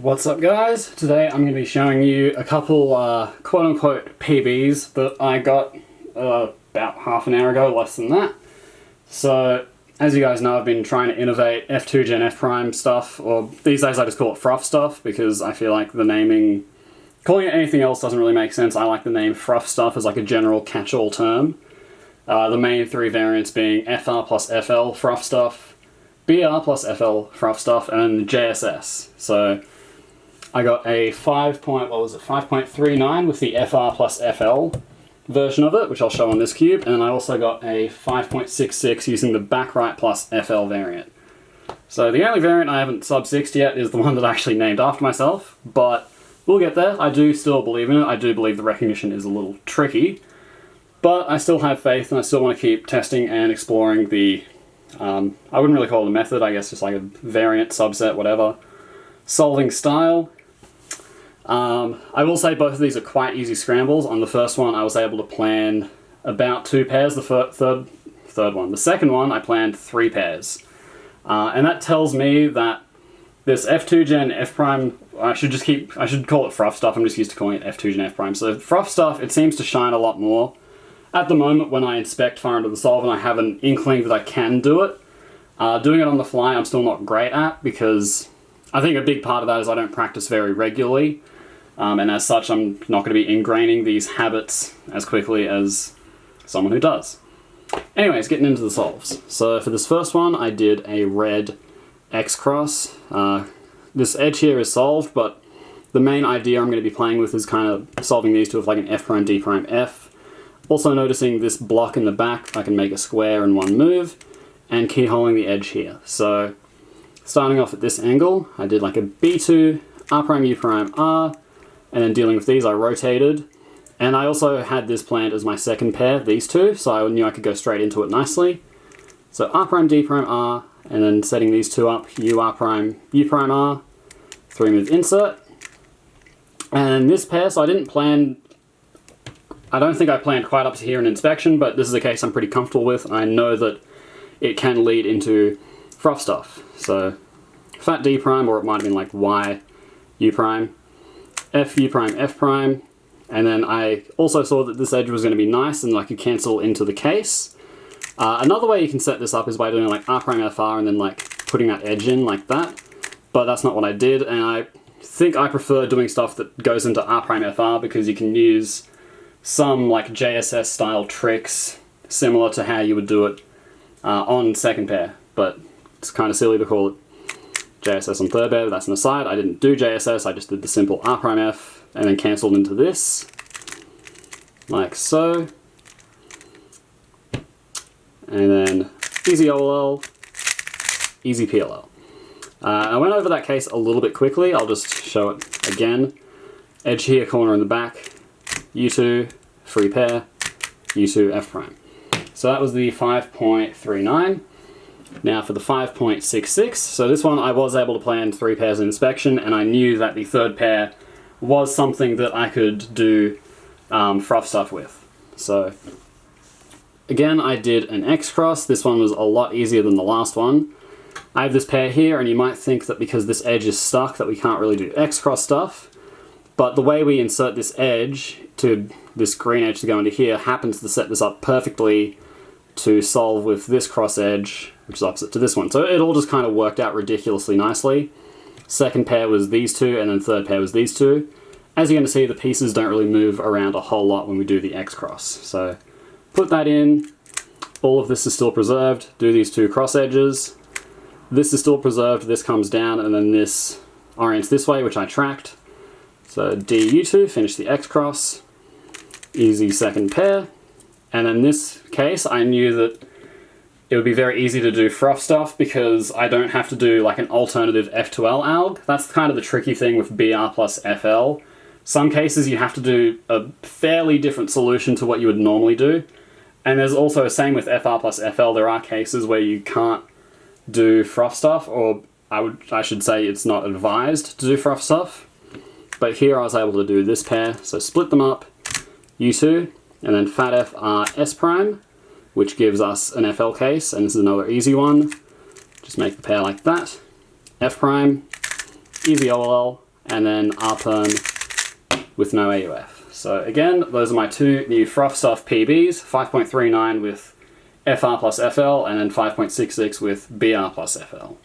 What's up guys? Today I'm going to be showing you a couple quote-unquote PBs that I got about half an hour ago, less than that. So, as you guys know, I've been trying to innovate F2 Gen F' stuff, or these days I just call it FRUF stuff because I feel like the naming, calling it anything else doesn't really make sense. I like the name FRUF stuff as like a general catch-all term. The main three variants being FR+FL FRUF stuff, BR+FL FRUF stuff, and then JSS. So I got a 5.39 with the FR+FL version of it, which I'll show on this cube, and then I also got a 5.66 using the Backrite+FL variant. So the only variant I haven't sub-6'd yet is the one that I actually named after myself, but we'll get there. I do still believe in it. I do believe the recognition is a little tricky, but I still have faith and I still want to keep testing and exploring the, I wouldn't really call it a method, I guess just like a variant, subset, whatever, solving style. I will say both of these are quite easy scrambles. On the first one I was able to plan about 2 pairs, the second one I planned 3 pairs. And that tells me that this F2 Gen F', I should call it FRUF stuff, I'm just used to calling it F2 Gen F'. So FRUF stuff, it seems to shine a lot more. At the moment when I inspect far into the solve and I have an inkling that I can do it, doing it on the fly I'm still not great at, because I think a big part of that is I don't practice very regularly. And as such, I'm not going to be ingraining these habits as quickly as someone who does. Anyways, getting into the solves. So for this first one, I did a red X cross. This edge here is solved, but the main idea I'm going to be playing with is kind of solving these two with like an F', D', F. Also noticing this block in the back, I can make a square in one move, and keyholing the edge here. So starting off at this angle, I did like a B2, R', U', R, and then dealing with these I rotated. And I also had this planned as my second pair, these two, so I knew I could go straight into it nicely. So R', D', R, and then setting these two up, U', R, U', R, 3-move insert. And this pair, so I don't think I planned quite up to here in inspection, but this is a case I'm pretty comfortable with. I know that it can lead into FRUF stuff. So fat D', or it might have been like Y, U', F, U', F', and then I also saw that this edge was going to be nice and I could cancel into the case. Another way you can set this up is by doing like R', FR and then like putting that edge in like that, but that's not what I did, and I think I prefer doing stuff that goes into R', FR because you can use some like JSS style tricks similar to how you would do it on second pair, but it's kind of silly to call it JSS on third pair, but that's an aside. I didn't do JSS, I just did the simple R', F and then cancelled into this, like so. And then easy OLL, easy PLL. I went over that case a little bit quickly, I'll just show it again. Edge here, corner in the back, U2, free pair, U2, F'. So that was the 5.39. Now for the 5.66, so this one I was able to plan 3 pairs in inspection, and I knew that the third pair was something that I could do FRUF stuff with. So again, I did an X cross. This one was a lot easier than the last one. I have this pair here, and you might think that because this edge is stuck that we can't really do X cross stuff, but the way we insert this edge to this green edge to go into here happens to set this up perfectly to solve with this cross edge, which is opposite to this one. So it all just kind of worked out ridiculously nicely. Second pair was these two, and then third pair was these two. As you're going to see, the pieces don't really move around a whole lot when we do the X cross. So put that in, all of this is still preserved, do these 2 cross edges. This is still preserved, this comes down, and then this orients this way, which I tracked. So DU2, finish the X cross, easy second pair. And in this case, I knew that it would be very easy to do FRUF stuff because I don't have to do like an alternative F2L alg. That's kind of the tricky thing with BR+FL. Some cases you have to do a fairly different solution to what you would normally do. And there's also, same with FR+FL, there are cases where you can't do FRUF stuff, or I should say it's not advised to do FRUF stuff. But here I was able to do this pair, so split them up, U2, and then fat F R S', which gives us an FL case, and this is another easy one. Just make the pair like that. F', easy OLL, and then RPERN with no AUF. So again, those are my two new FRUF soft PBs, 5.39 with FR+FL and then 5.66 with BR+FL.